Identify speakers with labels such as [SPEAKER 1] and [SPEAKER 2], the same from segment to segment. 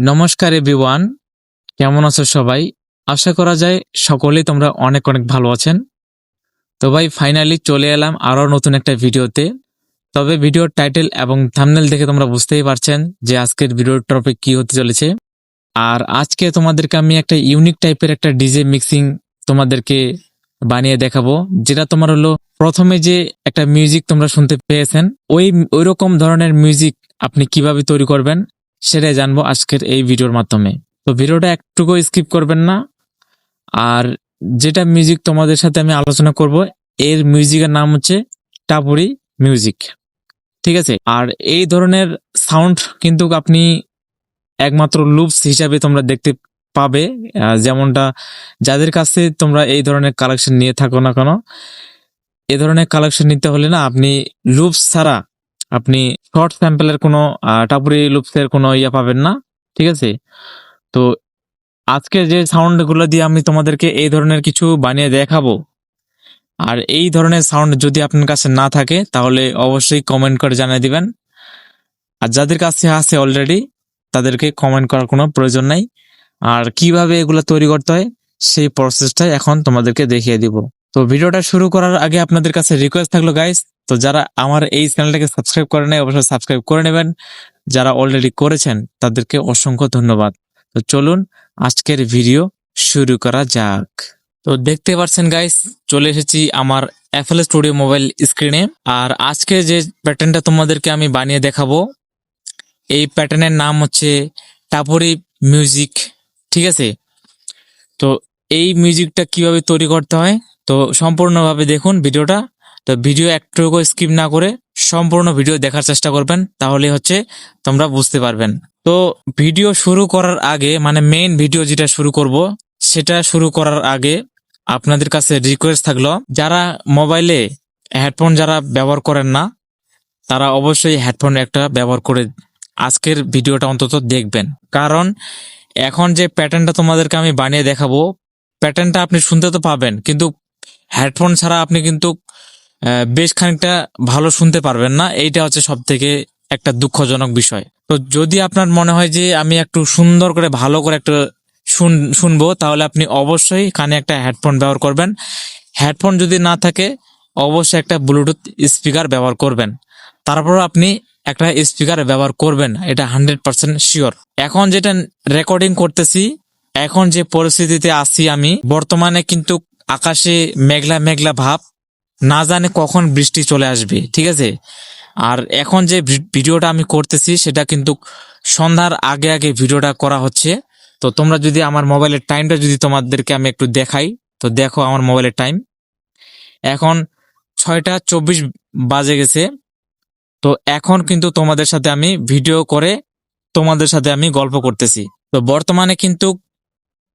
[SPEAKER 1] নমস্কার এভরিওয়ান, কেমন আছো সবাই? আশা করা যায় সকলেই তোমরা অনেক অনেক ভালো আছেন। তো ভাই ফাইনালি চলে এলাম আরো নতুন একটা ভিডিওতে। তবে ভিডিওর টাইটেল এবং থাম্বনেল দেখে তোমরা বুঝতেই পারছেন যে আজকের ভিডিওর টপিক কি হতে চলেছে। আর আজকে তোমাদেরকে আমি একটা ইউনিক টাইপের একটা ডিজে মিক্সিং তোমাদেরকে বানিয়ে দেখাবো, যেটা তোমার হলো প্রথমে যে একটা মিউজিক তোমরা শুনতে পেয়েছেন ওই রকম ধরনের মিউজিক আপনি কিভাবে তৈরি করবেন সেটাই জানবো আজকের এই ভিডিওর মাধ্যমে। তো ভিডিওটা একটুকু স্কিপ করবেন না। আর যেটা মিউজিক তোমাদের সাথে আমি আলোচনা করব, এর মিউজিকের নাম হচ্ছে টাপুরি মিউজিক, ঠিক আছে? আর এই ধরনের সাউন্ড কিন্তু আপনি একমাত্র লুপস হিসাবে তোমরা দেখতে পাবে, যেমনটা যাদের কাছে তোমরা এই ধরনের কালেকশন নিয়ে থাকো না কেন, এই ধরনের কালেকশন নিতে হলে না আপনি লুপস ছাড়া আপনি শর্ট স্যাম্পলের কোনো টাপুরি লুপসের কোনো ইয়া পাবেন না, ঠিক আছে? তো আজকে যে সাউন্ড গুলো দিয়ে আমি তোমাদেরকে এই ধরনের কিছু বানিয়ে দেখাবো, আর এই ধরনের সাউন্ড যদি আপনার কাছে না থাকে তাহলে অবশ্যই কমেন্ট করে জানিয়ে দিবেন। আর যাদের কাছে আছে অলরেডি তাদেরকে কমেন্ট করার কোনো প্রয়োজন নাই। আর কিভাবে এগুলো তৈরি করতে হয় সেই প্রসেসটাই এখন তোমাদেরকে দেখিয়ে দিব। তো ভিডিওটা শুরু করার আগে আপনাদের কাছে রিকোয়েস্ট থাকলো গাইস, তো যারা আমার এই চ্যানেলটাকে সাবস্ক্রাইব করে নেয় অবশ্যই সাবস্ক্রাইব করে নেবেন। যারা অলরেডি করেছেন তাদেরকে অসংখ্য ধন্যবাদ। তো চলুন আজকের ভিডিও শুরু করা যাক। তো দেখতে পাচ্ছেন গাইস, চলে এসেছি আমার FL স্টুডিও মোবাইল স্ক্রিনে। আর আজকে যে প্যাটার্নটা তোমাদেরকে আমি বানিয়ে দেখাবো, এই প্যাটার্নের নাম হচ্ছে টাপুরি মিউজিক, ঠিক আছে? তো এই মিউজিকটা কিভাবে তৈরি করতে হয় তো সম্পূর্ণভাবে দেখুন ভিডিওটা। তো ভিডিও একটুকু স্কিপ না করে সম্পূর্ণ ভিডিও দেখার চেষ্টা করবেন, তাহলে হচ্ছে তোমরা বুঝতে পারবেন। তো ভিডিও শুরু করার আগে, মানে মেইন ভিডিও যেটা শুরু করব সেটা শুরু করার আগে আপনাদের কাছে রিকোয়েস্ট থাকলো, যারা মোবাইলে হেডফোন যারা ব্যবহার করেন না তারা অবশ্যই হেডফোন একটা ব্যবহার করে আজকের ভিডিওটা অন্তত দেখবেন। কারণ এখন যে প্যাটার্নটা তোমাদেরকে আমি বানিয়ে দেখাবো, প্যাটার্নটা আপনি শুনতে তো পাবেন, কিন্তু হেডফোন ছাড়া আপনি কিন্তু বেশ খানিকটা ভালো শুনতে পারবেন না। এইটা হচ্ছে সব থেকে একটা দুঃখজনক বিষয়। তো যদি আপনার মনে হয় যে আমি একটু সুন্দর করে ভালো করে একটা শুনবো, তাহলে আপনি অবশ্যই কানে একটা হেডফোন ব্যবহার করবেন। হেডফোন যদি না থাকে অবশ্যই একটা ব্লুটুথ স্পিকার ব্যবহার করবেন। তারপর আপনি একটা স্পিকার ব্যবহার করবেন, এটা 100% শিওর। এখন যেটা রেকর্ডিং করতেছি, এখন যে পরিস্থিতিতে আছি আমি বর্তমানে, কিন্তু আকাশে মেঘলা মেঘলা ভাব, না জানে কখন বৃষ্টি চলে আসবে, ঠিক আছে? আর এখন যে ভিডিওটা আমি করতেছি সেটা কিন্তু সন্ধ্যার আগে আগে ভিডিওটা করা হচ্ছে। তো তোমরা যদি আমার মোবাইলের টাইমটা যদি তোমাদেরকে আমি একটু দেখাই, তো দেখো আমার মোবাইলের টাইম এখন 6টা 24 বাজে গেছে। তো এখন কিন্তু তোমাদের সাথে আমি ভিডিও করে তোমাদের সাথে আমি গল্প করতেছি। তো বর্তমানে কিন্তু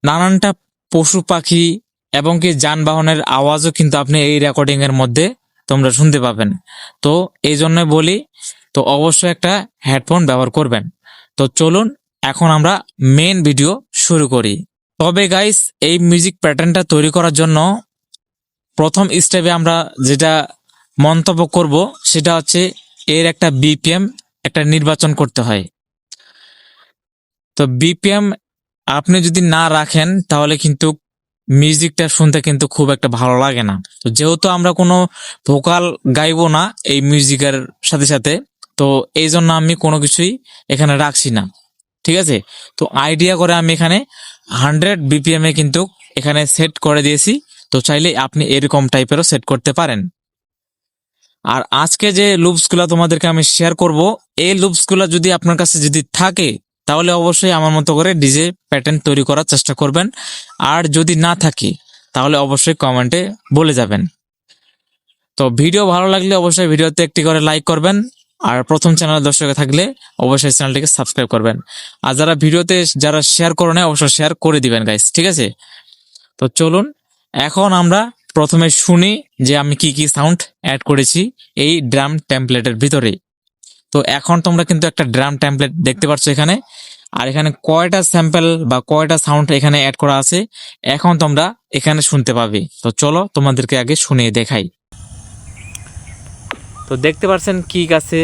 [SPEAKER 1] নানানটা পশু পাখি এবং কি যানবাহনের আওয়াজও কিন্তু আপনি এই রেকর্ডিং এর মধ্যে তোমরা শুনতে পাবেন। তো এই জন্য বলি, তো অবশ্যই একটা হেডফোন ব্যবহার করবেন। তো চলুন এখন আমরা মেন ভিডিও শুরু করি। তবে গাইস, এই মিউজিক প্যাটার্নটা তৈরি করার জন্য প্রথম স্টেপে আমরা যেটা মন্তব্য করব সেটা হচ্ছে এর একটা বিপিএম একটা নির্বাচন করতে হয়। তো বিপিএম আপনি যদি না রাখেন তাহলে কিন্তু মিউজিকটা শুনতে কিন্তু খুব একটা ভালো লাগে না। তো যেহেতু আমরা কোনো ভোকাল গাইবো না এই মিউজিকের সাথে সাথে, তো এই জন্য আমি কোনো কিছুই এখানে রাখছি না, ঠিক আছে? তো আইডিয়া করে আমি এখানে 100 BPM এ কিন্তু এখানে সেট করে দিয়েছি। তো চাইলে আপনি এরকম টাইপেরও সেট করতে পারেন। আর আজকে যে লুপসগুলো তোমাদেরকে আমি শেয়ার করব, এই লুপসগুলো যদি আপনার কাছে যদি থাকে তাহলে অবশ্যই আমার মতো করে ডিজে প্যাটার্ন তৈরি করার চেষ্টা করবেন। আর যদি না থাকে তাহলে অবশ্যই কমেন্টে বলে যাবেন। তো ভিডিও ভালো লাগলে অবশ্যই ভিডিওতে একটি করে লাইক করবেন। আর প্রথম চ্যানেল দর্শক থাকলে অবশ্যই চ্যানেলটিকে সাবস্ক্রাইব করবেন। আর যারা ভিডিওতে যারা শেয়ার করে নেয় অবশ্যই শেয়ার করে দিবেন গাইস, ঠিক আছে? তো চলুন এখন আমরা প্রথমে শুনি যে আমি কি কি সাউন্ড অ্যাড করেছি এই ড্রাম টেমপ্লেটের ভিতরে। তো এখন তোমরা কিন্তু একটা ড্রাম টেমপ্লেট দেখতে পাচ্ছ এখানে, আর এখানে কয়টা স্যাম্পল বা কয়টা সাউন্ড এখানে অ্যাড করা আছে এখন তোমরা এখানে শুনতে পাবে। তো চলো তোমাদেরকে আগে শুনিয়ে দেখাই। তো দেখতে পাচ্ছেন কিক আছে,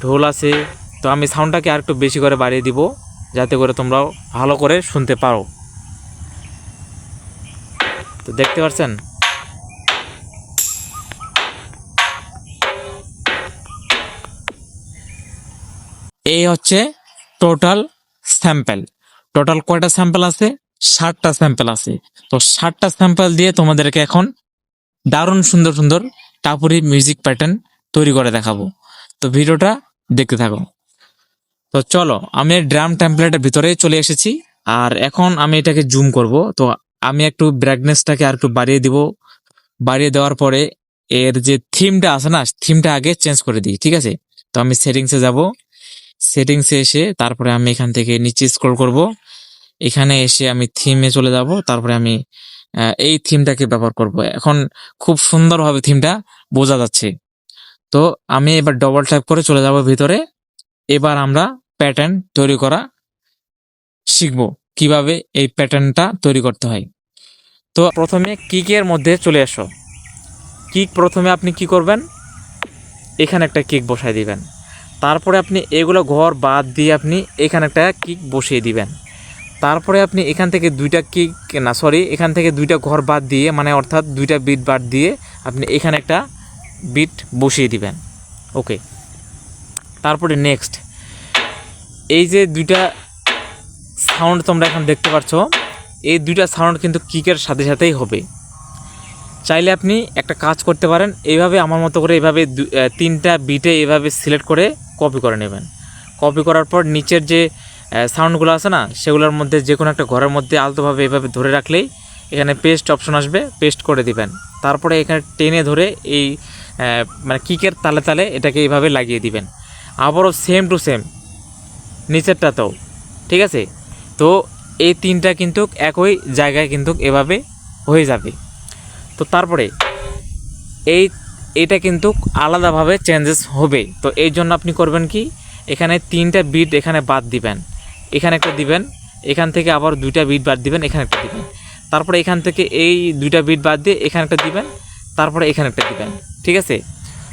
[SPEAKER 1] ঢোল আছে। তো আমি সাউন্ডটাকে আর একটু বেশি করে বাড়িয়ে দিব যাতে করে তোমরাও ভালো করে শুনতে পারো। তো দেখতে পাচ্ছেন, এই হচ্ছে টোটাল স্যাম্পল। টোটাল কয়টা স্যাম্পল আছে? 60টা স্যাম্পল আছে। তো 60টা স্যাম্পল দিয়ে তোমাদেরকে এখন দারুণ সুন্দর সুন্দর টাপুরি মিউজিক প্যাটার্ন তৈরি করে দেখাবো। তো ভিডিওটা দেখতে থাকো। তো চলো, আমি ড্রাম টেমপ্লেটের ভিতরে চলে এসেছি। আর এখন আমি এটাকে জুম করব। তো আমি একটু ব্রাইটনেসটাকে আর একটু বাড়িয়ে দিব। বাড়িয়ে দেওয়ার পরে এর যে থিমটা আছে না, থিমটা আগে চেঞ্জ করে দিই, ঠিক আছে? তো আমি সেটিংসে যাব। সেটিংসে এসে তারপরে আমি এখান থেকে নিচে স্ক্রল করব। এখানে এসে আমি থিমে চলে যাব। তারপরে আমি এই থিমটাকে ব্যবহার করব। এখন খুব সুন্দরভাবে থিমটা বোঝা যাচ্ছে। তো আমি এবার ডবল ট্যাপ করে চলে যাব ভিতরে। এবার আমরা প্যাটার্ন তৈরি করা শিখব, কিভাবে এই প্যাটার্নটা তৈরি করতে হয়। তো প্রথমে কিকের মধ্যে চলে আসো। কিক প্রথমে আপনি কি করবেন, এখানে একটা কিক বসাই দিবেন। তারপরে আপনি এগুলো ঘর বাদ দিয়ে আপনি এখানে একটা কিক বসিয়ে দিবেন। তারপরে আপনি এখান থেকে এখান থেকে দুইটা ঘর বাদ দিয়ে, মানে অর্থাৎ দুইটা বিট বাদ দিয়ে আপনি এখানে একটা বিট বসিয়ে দিবেন। ওকে, তারপরে নেক্সট এই যে দুইটা সাউন্ড তোমরা এখন দেখতে পাচ্ছ, এই দুইটা সাউন্ড কিন্তু কিকের সাথে সাথেই হবে। চাইলে আপনি একটা কাজ করতে পারেন, এইভাবে আমার মতো করে এইভাবে 3টা বিটে এভাবে সিলেক্ট করে কপি করে নেবেন। কপি করার পর নিচের যে সাউন্ডগুলো আছে না, সেগুলোর মধ্যে যে কোনো একটা ঘরের মধ্যে আলতোভাবে এভাবে ধরে রাখলেই এখানে পেস্ট অপশন আসবে, পেস্ট করে দিবেন। তারপরে এখানে টেনে ধরে এই মানে কিকের তালে তালে এটাকে এইভাবে লাগিয়ে দিবেন। আবারও সেম টু সেম নিচেরটাতেও, ঠিক আছে? তো এই 3টা কিন্তু একই জায়গায় কিন্তু এভাবে হয়ে যাবে। তো তারপরে এইটা কিন্তু আলাদাভাবে চেঞ্জেস হবে। তো এই জন্য আপনি করবেন কি, এখানে 3টা বিট এখানে বাদ দিবেন, এখানে একটা দিবেন, এখান থেকে আবার 2টা বিট বাদ দিবেন, এখানে একটা দিবেন। তারপরে এখান থেকে এই 2টা বিট বাদ দিয়ে এখানে একটা দিবেন, তারপরে এখানে একটা দিবেন, ঠিক আছে?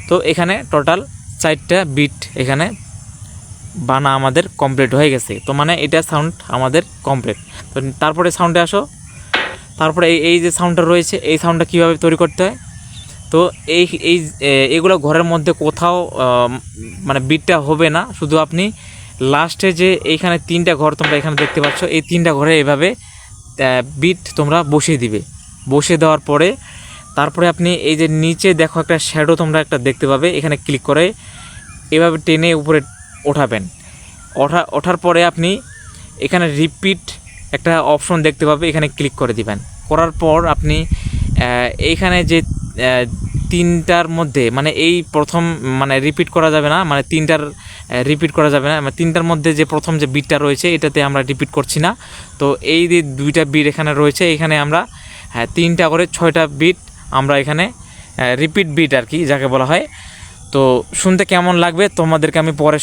[SPEAKER 1] তো এখানে টোটাল 4টা বিট এখানে বানা আমাদের কমপ্লিট হয়ে গেছে। তো মানে এটা সাউন্ড আমাদের কমপ্লিট। তো তারপরে সাউন্ডে আসো। তারপরে এই যে সাউন্ডটা রয়েছে, এই সাউন্ডটা কীভাবে তৈরি করতে হয়। তো এগুলো ঘরের মধ্যে কোথাও মানে বিটটা হবে না, শুধু আপনি লাস্টে যে এইখানে 3টা ঘর তোমরা এখানে দেখতে পাচ্ছ, এই 3টা ঘরে এভাবে বিট তোমরা বসিয়ে দিবে। বসিয়ে দেওয়ার পরে তারপরে আপনি এই যে নিচে দেখো একটা শ্যাডো তোমরা একটা দেখতে পাবে, এখানে ক্লিক করে এভাবে টেনে উপরে ওঠাবেন। ওঠার পরে আপনি এখানে রিপিট একটা অপশন দেখতে পাবে, এখানে ক্লিক করে দিবেন। করার পর আপনি এইখানে যে 3টার মধ্যে, মানে এই প্রথম মানে রিপিট করা যাবে না, মানে 3টার রিপিট করা যাবে না, মানে 3টার মধ্যে যে প্রথম যে বিটটা রয়েছে এটাতে আমরা রিপিট করছি না। তো এই যে 2টা বিট এখানে রয়েছে, এখানে আমরা 3টা করে 6টা বিট আমরা এখানে রিপিট বিট আর কি যাকে বলা হয়। তো শুনতে কেমন লাগবে তোমাদেরকে আমি পরে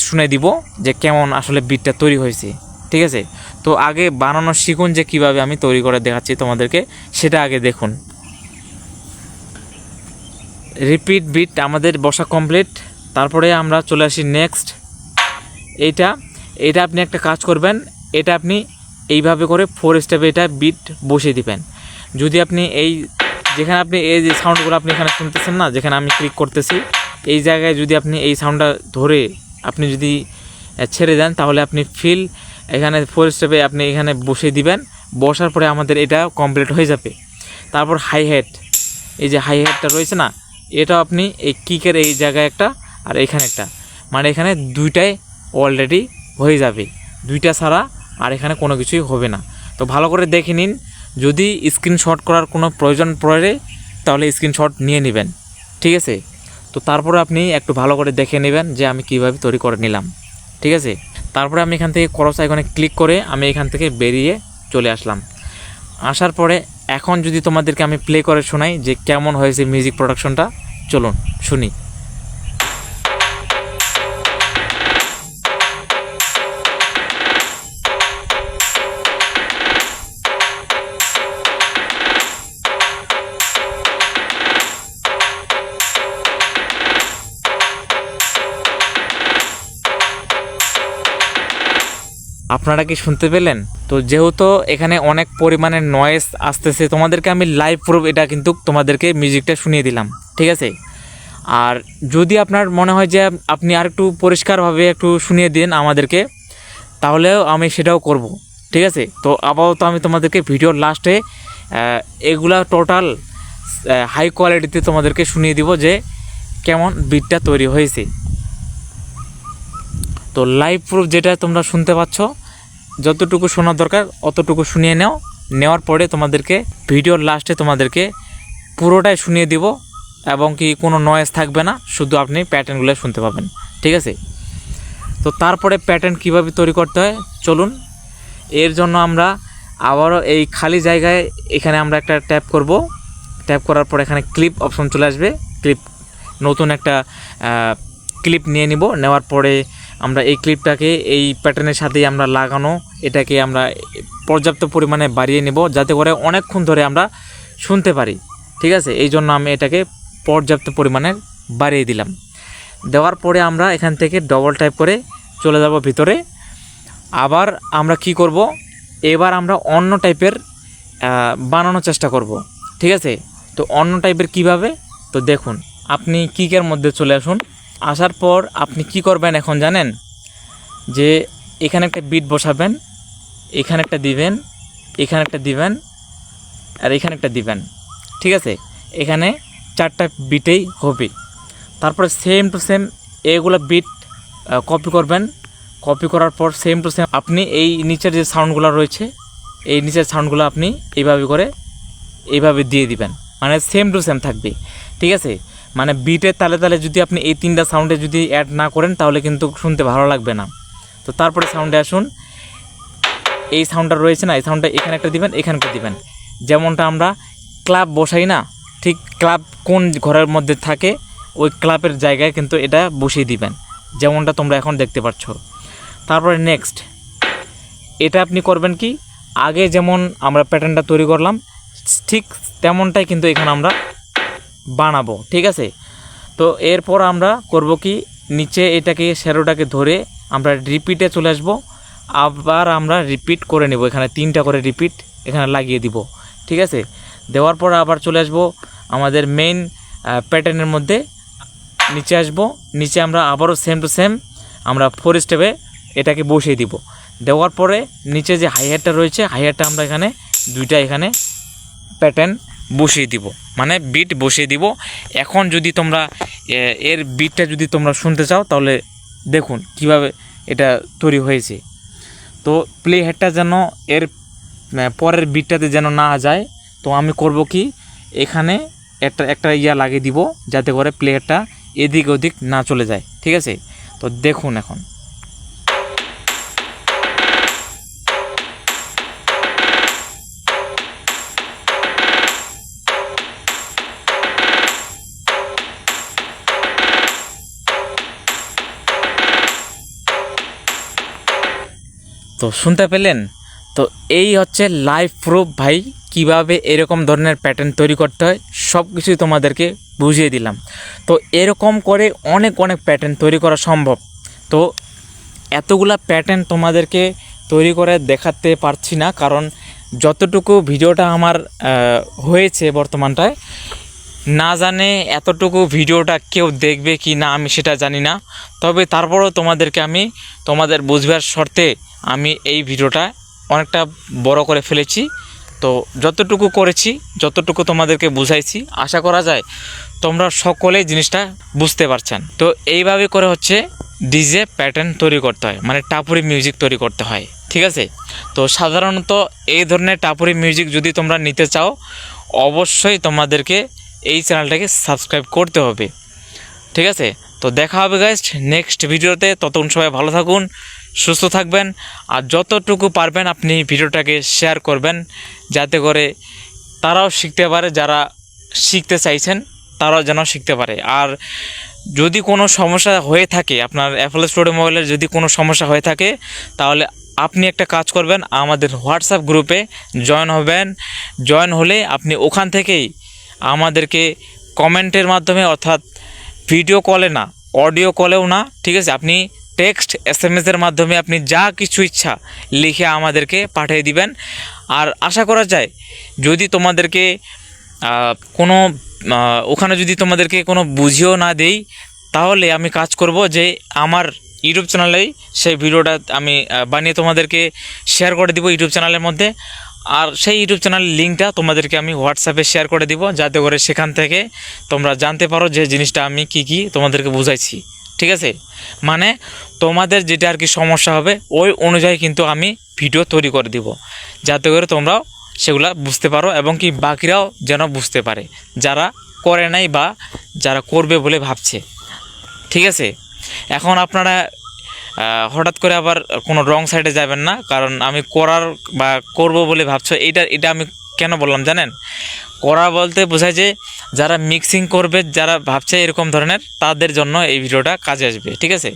[SPEAKER 1] শুনে দিব যে কেমন আসলে বিটটা তৈরি হয়েছে, ঠিক আছে? তো আগে বানানো শিখুন যে কিভাবে আমি তৈরি করে দেখাচ্ছি তোমাদেরকে, সেটা আগে দেখুন। রিপিট বিট আমাদের বসা কমপ্লিট। তারপরে আমরা চলে আসি নেক্সট। এটা আপনি একটা কাজ করবেন, এটা আপনি এইভাবে করে 4 স্টেপে এটা বিট বসিয়ে দিবেন। যদি আপনি যেখানে আপনি এই যে সাউন্ডগুলো আপনি এখানে শুনতেছেন না, যেখানে আমি ক্লিক করতেছি, এই জায়গায় যদি আপনি এই সাউন্ডটা ধরে আপনি যদি ছেড়ে দেন, তাহলে আপনি এখানে 4 স্টেপে আপনি এখানে বসিয়ে দিবেন। বসার পরে আমাদের এটা কমপ্লিট হয়ে যাবে। তারপর হাই হ্যাট, এই যে হাই হ্যাটটা রয়েছে না, এটাও আপনি এই কিকের এই জায়গায় একটা আর এখানে একটা, মানে এখানে 2টাই অলরেডি হয়ে যাবে। 2টা ছাড়া আর এখানে কোনো কিছুই হবে না। তো ভালো করে দেখে নিন, যদি স্ক্রিনশট করার কোনো প্রয়োজন পড়ে তাহলে স্ক্রিনশট নিয়ে নেবেন, ঠিক আছে? তো তারপরে আপনি একটু ভালো করে দেখে নেবেন যে আমি কিভাবে তৈরি করে নিলাম, ঠিক আছে? তারপরে আমি এখান থেকে ক্রস আইকনে ক্লিক করে আমি এখান থেকে বেরিয়ে চলে আসলাম। আসার পরে এখন যদি তোমাদেরকে আমি প্লে করে শোনাই যে কেমন হয়েছে মিউজিক প্রোডাকশনটা, চলুন শুনি। আপনারা কি শুনতে পেলেন? তো যেহেতু এখানে অনেক পরিমাণে নয়েজ আসতেছে, তোমাদেরকে আমি লাইভ প্রুফ এটা কিন্তু তোমাদেরকে মিউজিকটা শুনিয়ে দিলাম, ঠিক আছে? আর যদি আপনার মনে হয় যে আপনি আর একটু পরিষ্কারভাবে একটু শুনিয়ে দিন আমাদেরকে, তাহলেও আমি সেটাও করব, ঠিক আছে? তো আপাতত আমি তোমাদেরকে ভিডিওর লাস্টে এগুলা টোটাল হাই কোয়ালিটিতে তোমাদেরকে শুনিয়ে দিব যে কেমন বিটটা তৈরি হয়েছে। তো লাইভ প্রুফ যেটা তোমরা শুনতে পাচ্ছ, যতটুকু শোনার দরকার অতটুকু শুনিয়ে নেওয়ার পরে তোমাদেরকে ভিডিওর লাস্টে তোমাদেরকে পুরোটাই শুনিয়ে দিব, এবং কি কোনো নয়েজ থাকবে না, শুধু আপনি প্যাটার্নগুলো শুনতে পাবেন, ঠিক আছে? তো তারপরে প্যাটার্ন কিভাবে তৈরি করতে হয় চলুন। এর জন্য আমরা আবারও এই খালি জায়গায় এখানে আমরা একটা ট্যাপ করব। ট্যাপ করার পর এখানে ক্লিপ অপশন চলে আসবে। নতুন একটা ক্লিপ নিয়ে নিব। নেওয়ার পরে আমরা এই ক্লিপটাকে এই প্যাটার্নের সাথেই আমরা লাগানো এটাকে আমরা পর্যাপ্ত পরিমাণে বাড়িয়ে নেব, যাতে করে অনেকক্ষণ ধরে আমরা শুনতে পারি, ঠিক আছে? এই জন্য আমি এটাকে পর্যাপ্ত পরিমাণে বাড়িয়ে দিলাম। দেওয়ার পরে আমরা এখান থেকে ডবল টাইপ করে চলে যাব ভিতরে। আবার আমরা কি করব, এবার আমরা অন্য টাইপের বানানোর চেষ্টা করব, ঠিক আছে? তো অন্য টাইপের কিভাবে, তো দেখুন, আপনি কিকের মধ্যে চলে আসুন। আসার পর আপনি কি করবেন এখন জানেন, যে এখানে একটা বিট বসাবেন, এখানে একটা দিবেন, এখানে একটা দিবেন, আর এখানে একটা দিবেন, ঠিক আছে? এখানে 4টা বিটেই হবে। তারপরে সেম টু সেম এগুলো বিট কপি করবেন। কপি করার পর সেম টু সেম আপনি এই নিচের যে সাউন্ডগুলো রয়েছে, এই নিচের সাউন্ডগুলো আপনি এইভাবে দিয়ে দিবেন, মানে সেম টু সেম থাকবে, ঠিক আছে? মানে বিটের তালে তালে যদি আপনি এই 3টা সাউন্ডে যদি অ্যাড না করেন তাহলে কিন্তু শুনতে ভালো লাগবে না। তো তারপরে সাউন্ডে আসুন, এই সাউন্ডটা রয়েছে না, এই সাউন্ডটা এখানে একটা দিবেন, এখানে একটা দিবেন। যেমনটা আমরা ক্লাব বসাই না, ঠিক ক্লাব কোন ঘরের মধ্যে থাকে ওই ক্লাবের জায়গায় কিন্তু এটা বসিয়ে দিবেন, যেমনটা তোমরা এখন দেখতে পাচ্ছ। তারপরে নেক্সট এটা আপনি করবেন কি, আগে যেমন আমরা প্যাটার্নটা তৈরি করলাম ঠিক তেমনটাই কিন্তু এখানে আমরা বানাবো, ঠিক আছে? তো এরপর আমরা করব কি, নিচে এটাকে শ্যাডোটাকে ধরে আমরা রিপিটে চলে আসব। আবার আমরা রিপিট করে নেব, এখানে 3টা করে রিপিট এখানে লাগিয়ে দিব, ঠিক আছে? দেওয়ার পর আবার চলে আসব আমাদের মেইন প্যাটার্নের মধ্যে, নিচে আসব। নিচে আমরা আবারও সেম টু সেম আমরা 4 স্টেপে এটাকে বসিয়ে দিব। দেওয়ার পরে নিচে যে হাইহাটটা রয়েছে, হাইহাটটা আমরা এখানে 2টা এখানে প্যাটার্ন বসিয়ে দিব, মানে বিট বসিয়ে দিব। এখন যদি তোমরা এর বিটটা যদি তোমরা শুনতে চাও তাহলে দেখুন কিভাবে এটা তৈরি হয়েছে। তো প্লে হেডটা যেন এর পরের বিটটাতে যেন না যায়, তো আমি করব কি, এখানে একটা ইয়া লাগিয়ে দিব, যাতে করে প্লে হেডটা এদিক ওদিক না চলে যায়, ঠিক আছে? তো দেখুন এখন তো শুনতে পেলেন? তো এই হচ্ছে লাইভ প্রুফ ভাই, কিভাবে এরকম ধরনের প্যাটার্ন তৈরি করতে হয় সব কিছুই তোমাদেরকে বুঝিয়ে দিলাম। তো এরকম করে অনেক প্যাটার্ন তৈরি করা সম্ভব। তো এতগুলা প্যাটার্ন তোমাদেরকে তৈরি করে দেখাতে পারছি না, কারণ যতটুকু ভিডিওটা আমার হয়েছে বর্তমানটায়, না জানে এতটুকু ভিডিওটা কেউ দেখবে কি না আমি সেটা জানি না। তবে তারপরেও তোমাদেরকে আমি তোমাদের বুঝবার শর্তে আমি এই ভিডিওটা অনেকটা বড় করে ফেলেছি। তো যতটুকু করেছি, যতটুকু তোমাদেরকে বুঝাইছি, আশা করা যায় তোমরা সকলেই জিনিসটা বুঝতে পারছেন। তো এইভাবে করে হচ্ছে ডিজে প্যাটার্ন তৈরি করতে হয়, মানে টাপুরি মিউজিক তৈরি করতে হয়, ঠিক আছে? তো সাধারণত এই ধরনের টাপুরি মিউজিক যদি তোমরা নিতে চাও, অবশ্যই তোমাদেরকে এই চ্যানেলটাকে সাবস্ক্রাইব করতে হবে, ঠিক আছে? তো দেখা হবে গাইস নেক্সট ভিডিওতে। ততক্ষণ সবাই ভালো থাকুন, সুস্থ থাকবেন, আর যতটুকু পারবেন আপনি ভিডিওটাকে শেয়ার করবেন, যাতে করে তারাও শিখতে পারে, যারা শিখতে চাইছেন তারাও যেন শিখতে পারে। আর যদি কোনো সমস্যা হয়ে থাকে, আপনার অ্যাপল স্টোরে মোবাইলের যদি কোনো সমস্যা হয়ে থাকে, তাহলে আপনি একটা কাজ করবেন, আমাদের হোয়াটসঅ্যাপ গ্রুপে জয়েন হবেন। জয়েন হলে আপনি ওখান থেকেই আমাদেরকে কমেন্টের মাধ্যমে, অর্থাৎ ভিডিও কলে না, অডিও কলেও না, ঠিক আছে, আপনি টেক্সট SMS এর মাধ্যমে আপনি যা কিছু ইচ্ছা লিখে আমাদেরকে পাঠিয়ে দিবেন। আর আশা করা যায় যদি তোমাদেরকে কোনো ওখানে যদি তোমাদেরকে কোনো বুঝিয়েও না দেই, তাহলে আমি কাজ করব যে আমার ইউটিউব চ্যানেলেই সেই ভিডিওটা আমি বানিয়ে তোমাদেরকে শেয়ার করে দিব ইউটিউব চ্যানেলের মধ্যে। আর সেই ইউটিউব চ্যানেলের লিঙ্কটা তোমাদেরকে আমি হোয়াটসঅ্যাপে শেয়ার করে দিব, যাতে করে সেখান থেকে তোমরা জানতে পারো যে জিনিসটা আমি কি তোমাদেরকে বুঝাইছি। ঠিক আছে, মানে তোমাদের যেটা আর কি সমস্যা হবে ওই অনুযায়ী কিন্তু আমি ভিডিও তৈরি করে দিব, যাতে করে তোমরাও সেগুলা বুঝতে পারো এবং কি বাকিরাও যেন বুঝতে পারে, যারা করে নাই বা যারা করবে বলে ভাবছে। ঠিক আছে, এখন আপনারা হঠাৎ করে আবার কোনো রং সাইডে যাবেন না, কারণ আমি করার বা করব বলে ভাবছো, এটা আমি কেন বললাম জানেন? করা বলতে বোঝায় যে যারা মিক্সিং করবে, যারা ভাবছে এরকম ধরনের, তাদের জন্য এই ভিডিওটা কাজে আসবে। ঠিক আছে,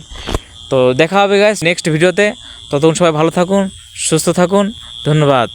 [SPEAKER 1] তো দেখা হবে গাইস নেক্সট ভিডিওতে। ততক্ষণ সবাই ভালো থাকুন, সুস্থ থাকুন, ধন্যবাদ।